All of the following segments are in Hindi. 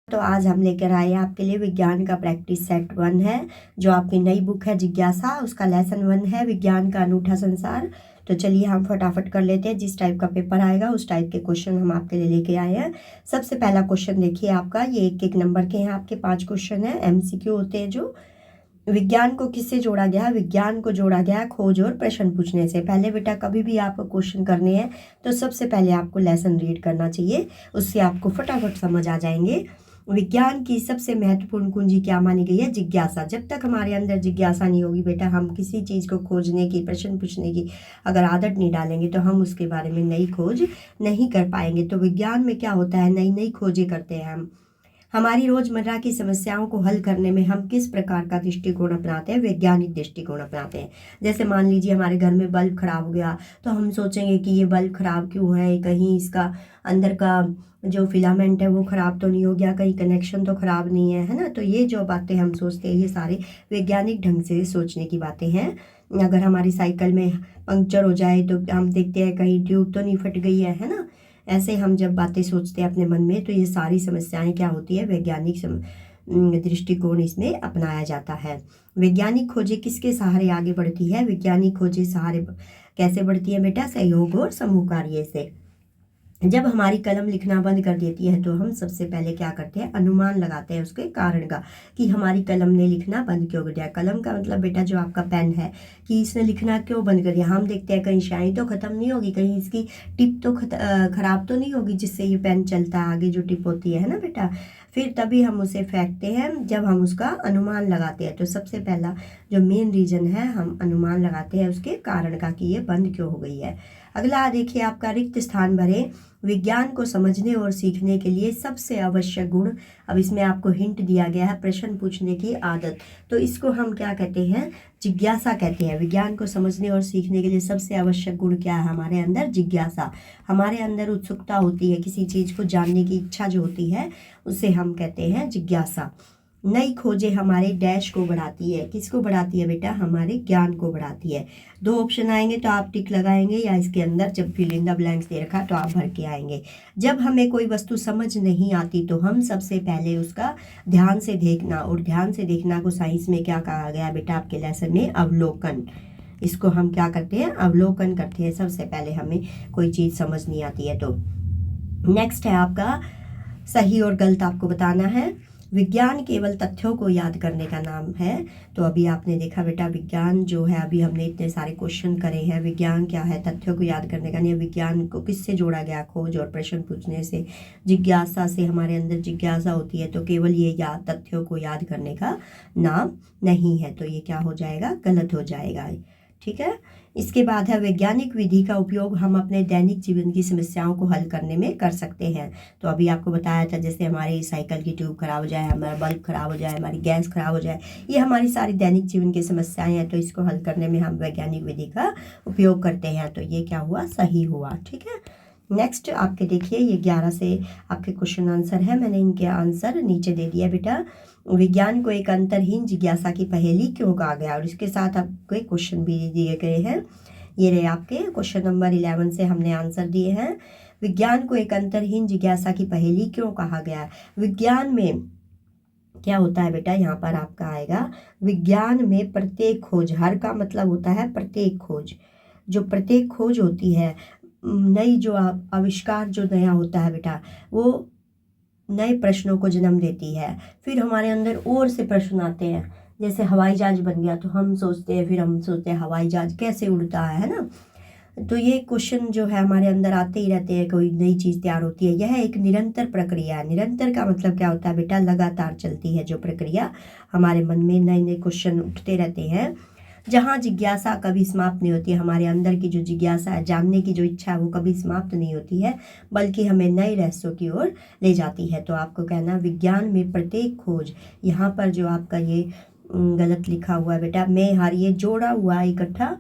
तो आज हम लेकर आए हैं आपके लिए विज्ञान का प्रैक्टिस सेट 1 है, जो आपकी नई बुक है जिज्ञासा। उसका लेसन 1 है विज्ञान का अनूठा संसार। तो चलिए हम फटाफट कर लेते हैं। जिस टाइप का पेपर आएगा उस टाइप के क्वेश्चन हम आपके लिए लेके आए हैं। सबसे पहला क्वेश्चन देखिए आपका, ये एक नंबर के हैं, आपके 5 क्वेश्चन है, MCQ होते हैं। जो विज्ञान को किससे जोड़ा गया है? विज्ञान को जोड़ा गया है खोज और प्रश्न पूछने से। पहले बेटा कभी भी आपको क्वेश्चन करने हैं तो सबसे पहले आपको लेसन रीड करना चाहिए, उससे आपको फटाफट समझ आ जाएंगे। विज्ञान की सबसे महत्वपूर्ण कुंजी क्या मानी गई है? जिज्ञासा। जब तक हमारे अंदर जिज्ञासा नहीं होगी बेटा, हम किसी चीज़ को खोजने की, प्रश्न पूछने की अगर आदत नहीं डालेंगे तो हम उसके बारे में नई खोज नहीं कर पाएंगे। तो विज्ञान में क्या होता है, नई नई खोजें करते हैं हम। हमारी रोजमर्रा की समस्याओं को हल करने में हम किस प्रकार का दृष्टिकोण अपनाते हैं? वैज्ञानिक दृष्टिकोण अपनाते हैं। जैसे मान लीजिए हमारे घर में बल्ब खराब हो गया तो हम सोचेंगे कि ये बल्ब खराब क्यों है, कहीं इसका अंदर का जो फिलामेंट है वो खराब तो नहीं हो गया, कहीं कनेक्शन तो खराब नहीं है ना। तो ये जो बातें हम सोचते हैं ये सारे वैज्ञानिक ढंग से सोचने की बातें हैं। अगर हमारी साइकिल में पंक्चर हो जाए तो हम देखते हैं कहीं ट्यूब तो नहीं फट गई है ना। ऐसे हम जब बातें सोचते हैं अपने मन में तो ये सारी समस्याएं क्या होती है, वैज्ञानिक दृष्टिकोण इसमें अपनाया जाता है। वैज्ञानिक खोजें किसके सहारे आगे बढ़ती है? वैज्ञानिक खोजें सहारे कैसे बढ़ती है बेटा? सहयोग और समूह कार्य से। जब हमारी कलम लिखना बंद कर देती है तो हम सबसे पहले क्या करते हैं? अनुमान लगाते हैं उसके कारण का, कि हमारी कलम ने लिखना बंद क्यों कर दिया। कलम का मतलब बेटा जो आपका पेन है, कि इसने लिखना क्यों बंद कर दिया। हम देखते हैं कहीं स्याही तो खत्म नहीं होगी, कहीं इसकी टिप तो खराब तो नहीं होगी जिससे ये पेन चलता है, आगे जो टिप होती है ना बेटा। फिर तभी हम उसे फेंकते हैं जब हम उसका अनुमान लगाते हैं। तो सबसे पहला जो मेन रीजन है, हम अनुमान लगाते हैं उसके कारण का, कि ये बंद क्यों हो गई है। अगला देखिए आपका, रिक्त स्थान भरे। विज्ञान को समझने और सीखने के लिए सबसे आवश्यक गुण। अब इसमें आपको हिंट दिया गया है, प्रश्न पूछने की आदत। तो इसको हम क्या कहते हैं? जिज्ञासा कहते हैं। विज्ञान को समझने और सीखने के लिए सबसे आवश्यक गुण क्या है हमारे अंदर? जिज्ञासा। हमारे अंदर उत्सुकता होती है, किसी चीज़ को जानने की इच्छा जो होती है उसे हम कहते हैं जिज्ञासा। नई खोजें हमारे डैश को बढ़ाती है। किसको बढ़ाती है बेटा? हमारे ज्ञान को बढ़ाती है। 2 ऑप्शन आएंगे तो आप टिक लगाएंगे, या इसके अंदर जब फिल इन द ब्लैंक्स दे रखा तो आप भर के आएंगे। जब हमें कोई वस्तु समझ नहीं आती तो हम सबसे पहले उसका ध्यान से देखना, और ध्यान से देखना को साइंस में क्या कहा गया बेटा आपके लेसन में? अवलोकन। इसको हम क्या करते हैं? अवलोकन करते हैं। सबसे पहले हमें कोई चीज़ समझ नहीं आती है तो। नेक्स्ट है आपका, सही और गलत आपको बताना है। विज्ञान केवल तथ्यों को याद करने का नाम है। तो अभी आपने देखा बेटा, विज्ञान जो है, अभी हमने इतने सारे क्वेश्चन करे हैं। विज्ञान क्या है? तथ्यों को याद करने का नहीं। विज्ञान को किससे जोड़ा गया? खोज और प्रश्न पूछने से, जिज्ञासा से। हमारे अंदर जिज्ञासा होती है तो केवल ये तथ्यों को याद करने का नाम नहीं है। तो ये क्या हो जाएगा? गलत हो जाएगा। ठीक है। इसके बाद है, वैज्ञानिक विधि का उपयोग हम अपने दैनिक जीवन की समस्याओं को हल करने में कर सकते हैं। तो अभी आपको बताया था, जैसे हमारी साइकिल की ट्यूब खराब हो जाए, हमारा बल्ब खराब हो जाए, हमारी गैस खराब हो जाए, ये हमारी सारी दैनिक जीवन की समस्याएं हैं। तो इसको हल करने में हम वैज्ञानिक विधि का उपयोग करते हैं। तो ये क्या हुआ? सही हुआ। ठीक है। नेक्स्ट आपके देखिए, ये 11 से आपके क्वेश्चन आंसर है। मैंने इनके आंसर नीचे दे दिया बेटा। विज्ञान को एक अंतरहीन जिज्ञासा की पहेली क्यों कहा गया, और इसके साथ आपको क्वेश्चन भी दिए गए हैं। ये रहे आपके क्वेश्चन नंबर 11 से हमने आंसर दिए हैं। विज्ञान को एक अंतरहीन जिज्ञासा की पहेली क्यों कहा गया? विज्ञान में क्या होता है बेटा? यहाँ पर आपका आएगा, विज्ञान में प्रत्येक खोज, हर का मतलब होता है प्रत्येक खोज। जो प्रत्येक खोज होती है, नई जो आविष्कार जो नया होता है बेटा, वो नए प्रश्नों को जन्म देती है। फिर हमारे अंदर और से प्रश्न आते हैं। जैसे हवाई जहाज बन गया तो हम सोचते हैं, फिर हम सोचते हैं हवाई जहाज कैसे उड़ता है ना। तो ये क्वेश्चन जो है हमारे अंदर आते ही रहते हैं, कोई नई चीज़ तैयार होती है। यह एक निरंतर प्रक्रिया है। निरंतर का मतलब क्या होता है बेटा? लगातार चलती है जो प्रक्रिया, हमारे मन में नए नए क्वेश्चन उठते रहते हैं। जहाँ जिज्ञासा कभी समाप्त नहीं होती है। हमारे अंदर की जो जिज्ञासा है, जानने की जो इच्छा है, वो कभी समाप्त नहीं होती है, बल्कि हमें नए रहस्यों की ओर ले जाती है। तो आपको कहना, विज्ञान में प्रत्येक खोज, यहाँ पर जो आपका ये गलत लिखा हुआ है बेटा, मैं हर ये जोड़ा हुआ है इकट्ठा,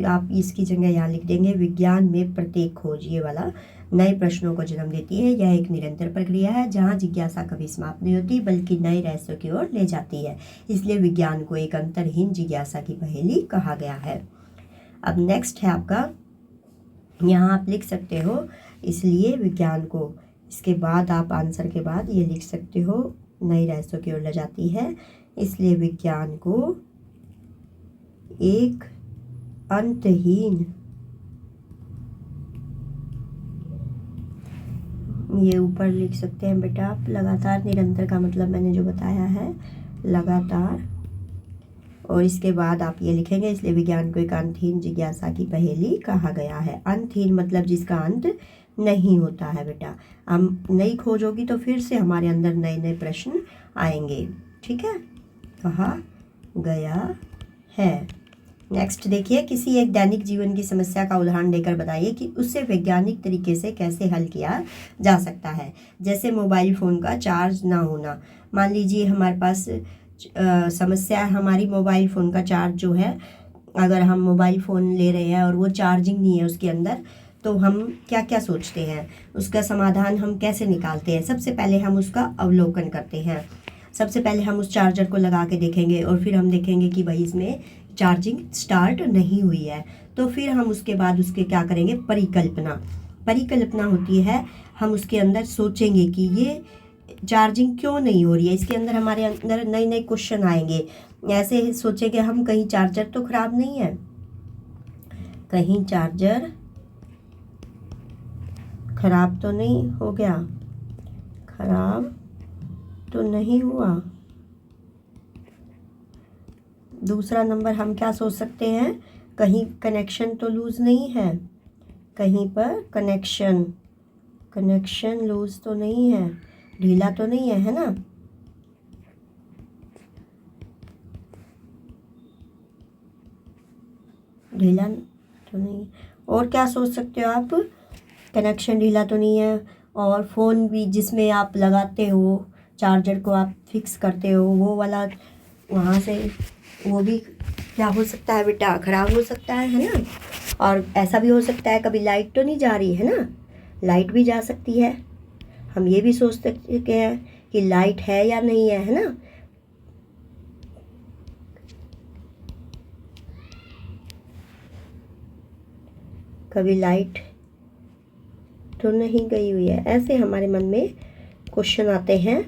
आप इसकी जगह यहाँ लिख देंगे, विज्ञान में प्रत्येक खोज, ये वाला नए प्रश्नों को जन्म देती है। यह एक निरंतर प्रक्रिया है जहाँ जिज्ञासा कभी समाप्त नहीं होती, बल्कि नए रहस्यों की ओर ले जाती है। इसलिए विज्ञान को एक अंतरहीन जिज्ञासा की पहेली कहा गया है। अब नेक्स्ट है आपका, यहाँ आप लिख सकते हो, इसलिए विज्ञान को इसके बाद आप आंसर के बाद ये लिख सकते हो, नई रहस्यों की ओर ले जाती है, इसलिए विज्ञान को एक अंतहीन, ये ऊपर लिख सकते हैं बेटा आप, लगातार निरंतर का मतलब मैंने जो बताया है लगातार, और इसके बाद आप ये लिखेंगे इसलिए विज्ञान को एक अंतहीन जिज्ञासा की पहेली कहा गया है। अंतहीन मतलब जिसका अंत नहीं होता है बेटा। हम नई खोज होगी तो फिर से हमारे अंदर नए नए प्रश्न आएंगे, ठीक है, कहा गया है। नेक्स्ट देखिए, किसी एक दैनिक जीवन की समस्या का उदाहरण देकर बताइए कि उससे वैज्ञानिक तरीके से कैसे हल किया जा सकता है। जैसे मोबाइल फ़ोन का चार्ज ना होना। मान लीजिए हमारे पास समस्या है, हमारी मोबाइल फ़ोन का चार्ज जो है, अगर हम मोबाइल फ़ोन ले रहे हैं और वो चार्जिंग नहीं है उसके अंदर, तो हम क्या क्या सोचते हैं, उसका समाधान हम कैसे निकालते हैं। सबसे पहले हम उसका अवलोकन करते हैं। सबसे पहले हम उस चार्जर को लगा के देखेंगे और फिर हम देखेंगे कि भाई इसमें चार्जिंग स्टार्ट नहीं हुई है। तो फिर हम उसके बाद उसके क्या करेंगे, परिकल्पना होती है। हम उसके अंदर सोचेंगे कि ये चार्जिंग क्यों नहीं हो रही है, इसके अंदर हमारे अंदर नए नए क्वेश्चन आएंगे। ऐसे सोचेंगे हम, कहीं चार्जर तो ख़राब नहीं है, कहीं चार्जर ख़राब तो नहीं हो गया, ख़राब तो नहीं हुआ। दूसरा नंबर हम क्या सोच सकते हैं, कहीं कनेक्शन तो लूज़ नहीं है, कहीं पर कनेक्शन लूज़ तो नहीं है, ढीला तो नहीं है ना। ढीला तो नहीं। और क्या सोच सकते हो आप, कनेक्शन ढीला तो नहीं है, और फ़ोन भी जिसमें आप लगाते हो, चार्जर को आप फिक्स करते हो, वो वाला वहाँ से वो भी क्या हो सकता है बेटा, ख़राब हो सकता है ना। और ऐसा भी हो सकता है कभी लाइट तो नहीं जा रही है ना, लाइट भी जा सकती है। हम ये भी सोच सकते हैं कि लाइट है या नहीं है ना। कभी लाइट तो नहीं गई हुई है। ऐसे हमारे मन में क्वेश्चन आते हैं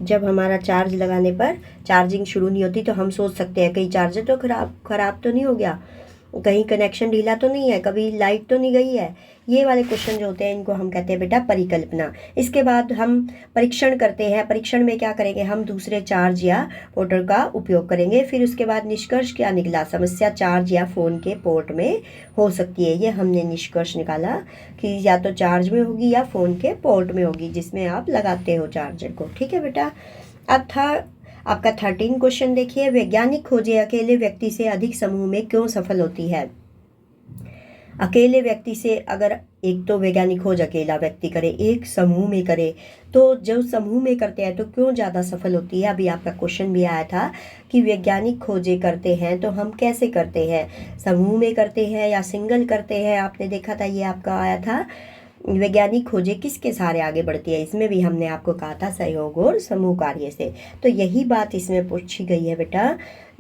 जब हमारा चार्ज लगाने पर चार्जिंग शुरू नहीं होती, तो हम सोच सकते हैं कहीं चार्जर तो ख़राब तो नहीं हो गया, कहीं कनेक्शन ढीला तो नहीं है, कभी लाइट तो नहीं गई है। ये वाले क्वेश्चन जो होते हैं इनको हम कहते हैं बेटा परिकल्पना। इसके बाद हम परीक्षण करते हैं। परीक्षण में क्या करेंगे, हम दूसरे चार्ज या पोर्ट का उपयोग करेंगे। फिर उसके बाद निष्कर्ष क्या निकला, समस्या चार्ज या फ़ोन के पोर्ट में हो सकती है। ये हमने निष्कर्ष निकाला कि या तो चार्ज में होगी या फ़ोन के पोर्ट में होगी जिसमें आप लगाते हो चार्जर को, ठीक है बेटा। अब था आपका 13 क्वेश्चन देखिए, वैज्ञानिक खोजें अकेले व्यक्ति से अधिक समूह में क्यों सफल होती है। अकेले व्यक्ति से, अगर एक तो वैज्ञानिक खोज अकेला व्यक्ति करे, एक समूह में करे, तो जो समूह में करते हैं तो क्यों ज़्यादा सफल होती है। अभी आपका क्वेश्चन भी आया था कि वैज्ञानिक खोजें करते हैं तो हम कैसे करते हैं, समूह में करते हैं या सिंगल करते हैं। आपने देखा था, ये आपका आया था, वैज्ञानिक खोजें किसके सहारे आगे बढ़ती है। इसमें भी हमने आपको कहा था सहयोग और समूह कार्य से। तो यही बात इसमें पूछी गई है बेटा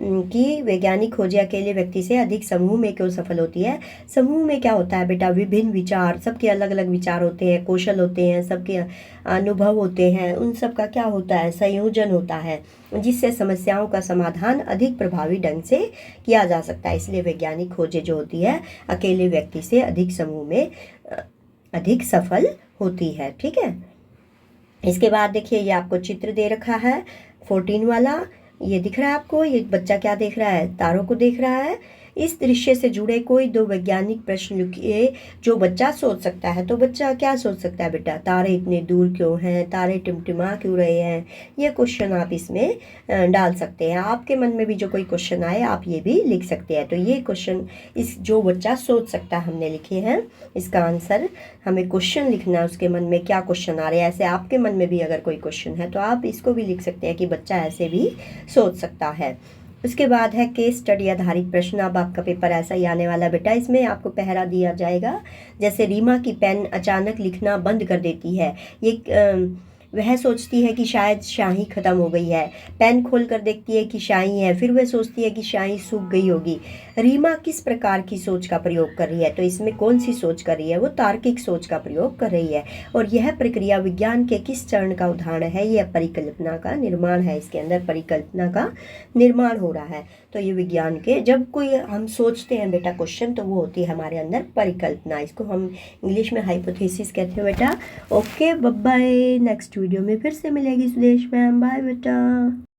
कि वैज्ञानिक खोजें अकेले व्यक्ति से अधिक समूह में क्यों सफल होती है। समूह में क्या होता है बेटा, विभिन्न विचार, सबके अलग अलग विचार होते हैं, कौशल होते हैं, सबके अनुभव होते हैं, उन सब का क्या होता है, संयोजन होता है, जिससे समस्याओं का समाधान अधिक प्रभावी ढंग से किया जा सकता है। इसलिए वैज्ञानिक खोजें जो होती है अकेले व्यक्ति से अधिक समूह में अधिक सफल होती है, ठीक है। इसके बाद देखिए, ये आपको चित्र दे रखा है 14 वाला, ये दिख रहा है आपको, ये बच्चा क्या देख रहा है, तारों को देख रहा है। इस दृश्य से जुड़े कोई दो वैज्ञानिक प्रश्न लिखिए जो बच्चा सोच सकता है। तो बच्चा क्या सोच सकता है बेटा, तारे इतने दूर क्यों हैं, तारे टिमटिमा क्यों रहे हैं, ये क्वेश्चन आप इसमें डाल सकते हैं। आपके मन में भी जो कोई क्वेश्चन आए आप ये भी लिख सकते हैं। तो ये क्वेश्चन इस जो बच्चा सोच सकता है हमने लिखे हैं, इसका आंसर हमें क्वेश्चन लिखना है, उसके मन में क्या क्वेश्चन आ रहे हैं। ऐसे आपके मन में भी अगर कोई क्वेश्चन है तो आप इसको भी लिख सकते हैं कि बच्चा ऐसे भी सोच सकता है। उसके बाद है केस स्टडी आधारित प्रश्न। अब आपका पेपर ऐसा ही आने वाला बेटा, इसमें आपको पहरा दिया जाएगा। जैसे रीमा की पेन अचानक लिखना बंद कर देती है, ये वह सोचती है कि शायद स्याही ख़त्म हो गई है। पेन खोल कर देखती है कि स्याही है, फिर वह सोचती है कि स्याही सूख गई होगी। रीमा किस प्रकार की सोच का प्रयोग कर रही है? तो इसमें कौन सी सोच कर रही है? वो तार्किक सोच का प्रयोग कर रही है। और यह प्रक्रिया विज्ञान के किस चरण का उदाहरण है? यह परिकल्पना का निर्माण है। इसके अंदर परिकल्पना का निर्माण हो रहा है। तो ये विज्ञान के, जब कोई हम सोचते हैं बेटा क्वेश्चन, तो वो होती है हमारे अंदर परिकल्पना। इसको हम इंग्लिश में हाइपोथेसिस कहते हैं बेटा। Okay, bye bye. Next video में फिर से मिलेगी सुदेश मैम। बाय बेटा।